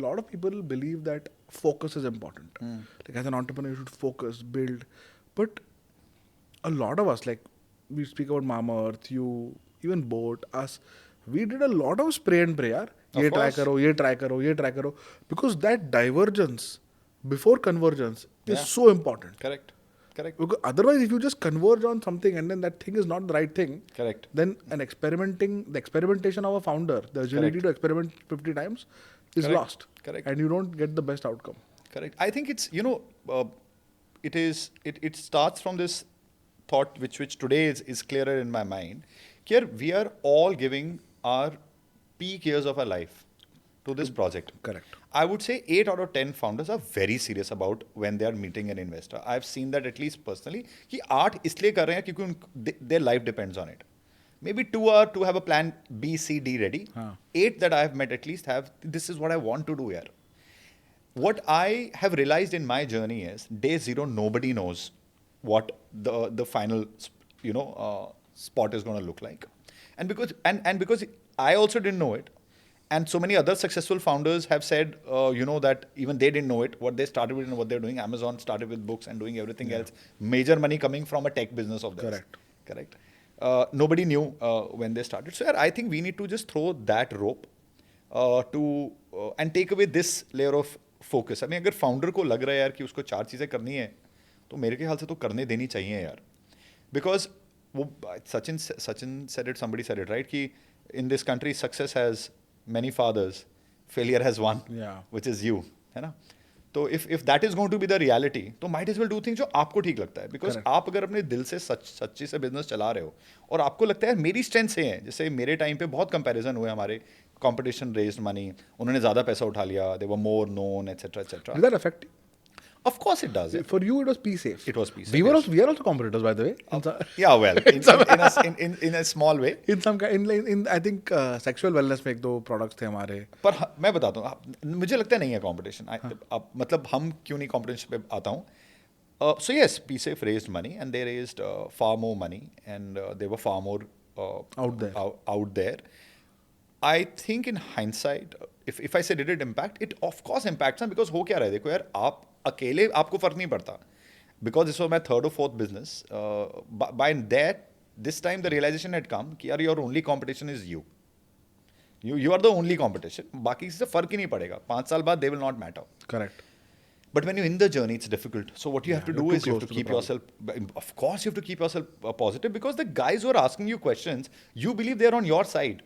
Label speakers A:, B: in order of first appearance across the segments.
A: lot of people believe that focus is important. Like as an entrepreneur, you should focus, build. But a lot of us, like we speak about Mama Earth, you, even Boat, us, we did a lot of spray and pray. यार
B: Of
A: ये try
B: course.
A: करो, ये try करो, ये try करो, because that divergence before convergence is
B: Yeah.
A: so important.
B: Correct.
A: Because otherwise, if you just converge on something and then that thing is not the right thing,
B: Correct.
A: then the experimentation of a founder, the agility
B: Correct.
A: to experiment 50 times is
B: Correct.
A: lost.
B: Correct.
A: And you don't get the best outcome.
B: Correct. I think it's, it starts from this thought which today is clearer in my mind. Here we are all giving our peak years of our life to this project.
A: Correct.
B: I would say 8 out of 10 founders are very serious about when they are meeting an investor. I've seen that at least personally. कि 8 इसलिए कर रहे हैं क्योंकि their life depends on it. Maybe 2 are to have a plan B, C, D ready. 8 that I have met at least have, this is what I want to do here. What I have realized in my journey is day 0, nobody knows what the final, spot is going to look like. And because I also didn't know it, and so many other successful founders have said, that even they didn't know it, what they started with and what they're doing. Amazon started with books and doing everything else. Major money coming from a tech business of theirs. Correct. Nobody knew when they started. So I think we need to just throw that rope and take away this layer of focus. I mean, अगर founder को लग रहा है यार कि उसको 4 चीज़ें करनी है, तो मेरे ख्याल से तो करने देनी चाहिए यार. Because Sachin said it, somebody said it, right? कि in this country, success has many fathers, failure has one, which is you, है ना? तो if that is going to be the reality, तो might as well do things जो आपको ठीक लगता है. Because आप अगर अपने दिल से सच्ची से बिजनेस चला रहे हो और आपको लगता है मेरी स्ट्रेंथ से है, जैसे मेरे टाइम पे बहुत कंपैरिजन हुए हमारे, competition raised money, उन्होंने ज़्यादा पैसा उठा लिया, they were more known, etc.
A: Did that affect you?
B: Of course it does.
A: For you, it was P-Safe.
B: It was P-Safe.
A: We are also competitors, by the way.
B: Yeah, well, in a small way.
A: In some in I think sexual wellness में एक दो products थे हमारे.
B: पर मैं बताता हूँ, मुझे लगता नहीं है competition. मतलब हम क्यों नहीं competition पे आता हूँ? So yes, P-Safe raised money and they raised far more money and they were far more out there. I think in hindsight, if I say did it impact, it of course impacts, because हो क्या रहा है, देखो यार, आप अकेले आपको फर्क नहीं पड़ता, because this was my 3rd or 4th business. By that, this time the realization had come कि यार your only competition is you. You are the only competition. बाकी से फर्क ही नहीं पड़ेगा. 5 साल बाद they will not matter.
A: Correct.
B: But when you're in the journey, it's difficult. So what you have to do is you have to keep yourself, of course you have to keep yourself positive, because the guys who are asking you questions, you believe they're on your side.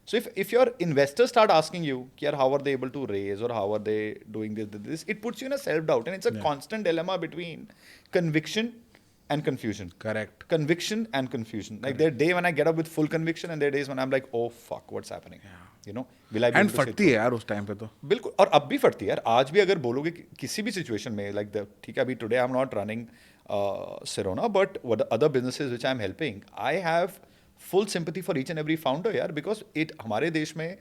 B: So if your investors start asking you, how are they able to raise, or how are they doing this, it puts you in a self-doubt. And it's a constant dilemma between conviction and confusion.
A: Correct.
B: Conviction and confusion. Like there are days when I get up with full conviction and there are days when I'm like, oh fuck, what's happening? Will I be able to
A: फटती है यार उस time पे तो.
B: बिल्कुल, और अब भी फटती है यार. आज भी अगर बोलोगे किसी भी सिचुएशन में, like ठीक है, अभी today I'm not running Sirona, but what the other businesses which I'm helping, I have full sympathy for each and every founder यार, because हमारे देश में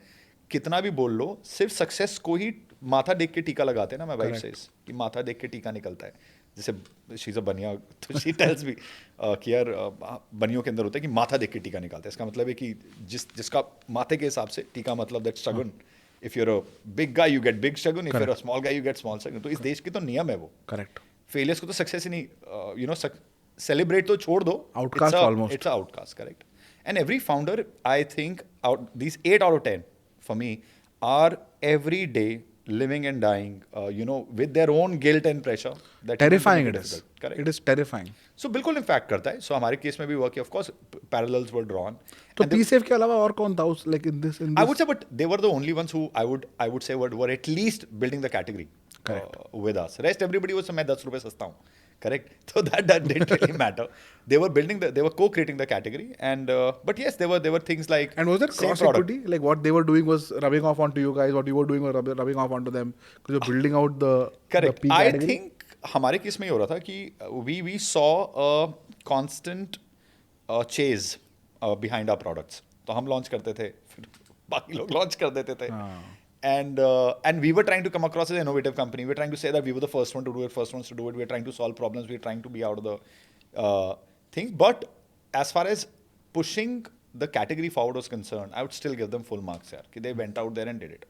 B: कितना भी बोल लो, सिर्फ सक्सेस को ही माथा देख के टीका लगाते हैं ना. मैं वाइफ से कि माथा देख के टीका निकलता है. जैसे शी इज़ अ बनिया, तो शी टेल्स मी कि यार बनियों के अंदर होता है कि माथा देख के टीका निकालते हैं. इसका मतलब है कि जिसका माथे के हिसाब से टीका मतलब that shagun. If you're a big guy you get big shagun, if you're a small guy you get small shagun. तो इस देश की तो नियम है वो.
A: करेक्ट.
B: फेलियर्स को तो सक्सेस ही नहीं, सेलिब्रेट तो छोड़ दो.
A: Outcast almost.
B: It's outcast. Correct. And every founder, I think, these 8 out of 10 for me are every day living and dying, with their own guilt and pressure. That
A: terrifying it is.
B: Correct.
A: It is terrifying.
B: So बिल्कुल impact करता है. So हमारे case में भी हुआ कि of course parallels were drawn.
A: तो P-Safe के अलावा और कौन था उस like in this?
B: I would say, but they were the only ones who I would say were at least building the category. Correct. With us. Rest everybody was मैं 10 रुपए सस्ता हूँ. Correct. So that didn't really matter. They were co-creating the category, and but yes, there were things like.
A: And was there cross equity? Like what they were doing was rubbing off onto you guys. What you were doing was rubbing off onto them, because you're building out the.
B: Correct.
A: The
B: I think हमारे case में ये हो रहा था कि we saw a constant chase behind our products. तो हम launch करते थे, फिर बाकी लोग launch कर देते थे. And we were trying to come across as an innovative company. We were trying to say that we were the first ones to do it. We were trying to solve problems. We were trying to be out of the things. But as far as pushing the category forward was concerned, I would still give them full marks here. They went out there and did it.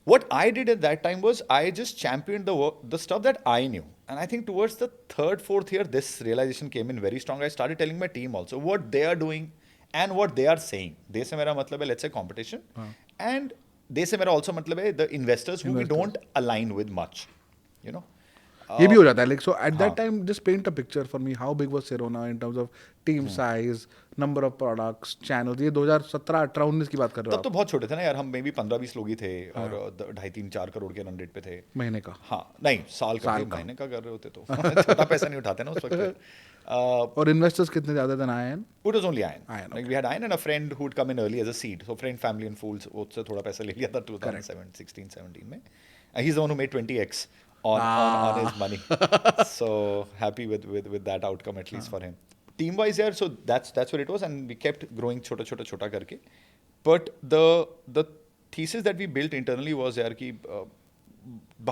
B: What I did at that time was I just championed the stuff that I knew. And I think towards the third, fourth year, this realization came in very strong. I started telling my team also what they are doing and what they are saying. They से मेरा मतलब है, let's say, competition. And they से मेरा also मतलब है the investors who we don't align with much. You know?
A: ये भी हो जाता है like so at
B: हाँ.
A: that time just paint a picture for me how big was Sirona in terms of team size, number of products, channels. ये 2017, 18, 19 की बात कर रहे हो
B: तब तो बहुत छोटे थे ना यार, हम मे भी 15-20 लोग ही थे और 2.5-3-4 करोड़ के रन रेट पे थे
A: आप महीने का
B: हाँ नहीं साल का महीने का कर रहे होते तो छोटा पैसा नहीं उठाते ना उस वक्त
A: और इन्वेस्टर्स कितने ज़्यादा than IIN?
B: It was only Iron.
A: Iron,
B: Like we had Iron and a friend who'd come in early as a seed. So friend, family and fools उससे थोड़ा पैसा ले लिया था 2016-17 में. He's the one who made 20x on his money. So happy with that outcome at least for him. Team wise यार, so that's what it was, and we kept growing छोटा करके. But the thesis that we built internally was यार कि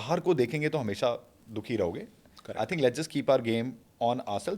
B: बाहर को देखेंगे तो हमेशा दुखी रहोगे. I think let's just keep our game on ourselves.